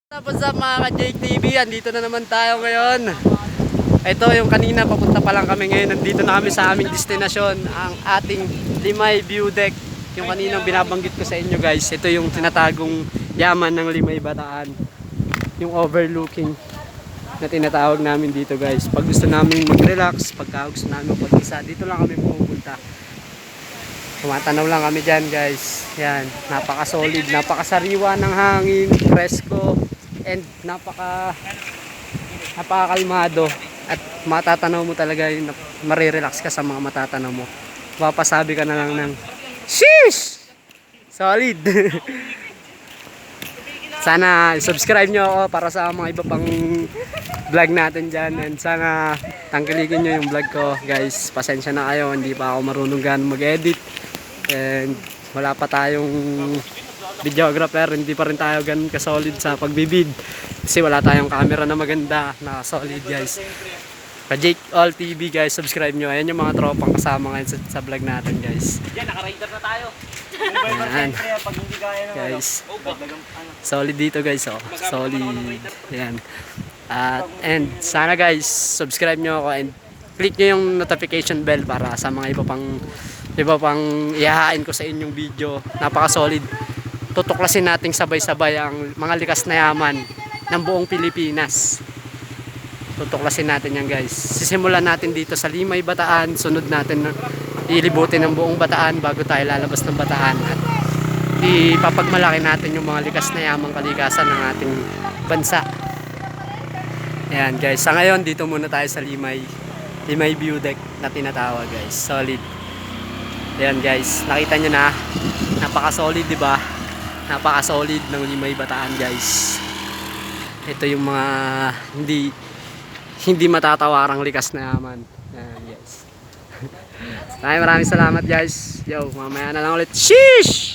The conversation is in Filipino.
Tapos sa mga ka-Jake TV, andito na naman tayo ngayon. Ito yung kanina, papunta pa lang kami ngayon. Nandito na kami sa aming destinasyon, ang ating Limay View Deck. Yung kaninang binabanggit ko sa inyo guys. Ito yung tinatagong yaman ng Limay Bataan. Yung overlooking na tinatawag namin dito guys. Pag gusto namin mag-relax, pagka gusto namin mag-isa, dito lang kami pupunta. Tumatanaw lang kami dyan guys. Yan, napaka-solid, napakasariwa ng hangin, presko, and napakakalmado. At matatanaw mo talaga yung marirelax ka sa mga matatanaw mo. Papasabi ka na lang ng sheesh! Solid! Sana subscribe nyo ako para sa mga iba pang vlog natin dyan. And sana tangkilikin nyo yung vlog ko guys. Pasensya na kayo, hindi pa ako marunong ganun mag-edit. And wala pa tayong videographer, hindi pa rin tayo ganun ka-solid sa pagbibid. Kasi wala tayong camera na maganda, na solid guys. Jake All TV guys, subscribe nyo. Ayan yung mga tropang kasama ngayon sa vlog natin guys. Yan, naka-rider na tayo. Ayan. Guys, solid dito guys, oh. Solid. Ayan. And sana guys, subscribe nyo ako and click nyo yung notification bell para sa mga iba pang ihahain ko sa inyong video. Napaka-solid. Tutuklasin nating sabay-sabay ang mga likas na yaman ng buong Pilipinas. Tutuklasin natin yan guys. Sisimulan natin dito sa Limay Bataan. Sunod natin ilibutin ng buong Bataan bago tayo lalabas ng Bataan. At ipapagmalaki natin yung mga likas na yamang kalikasan ng ating bansa. Ayan guys. Sa ngayon, dito muna tayo sa Limay View Deck na tinatawag guys. Solid. Ayan guys. Nakita nyo na. Napaka-solid diba? Napaka-solid ng Limay Bataan guys. Ito yung mga hindi matatawarang likas na yaman. Ayan guys. Maraming salamat guys. Yo, mamaya na lang ulit. Sheesh!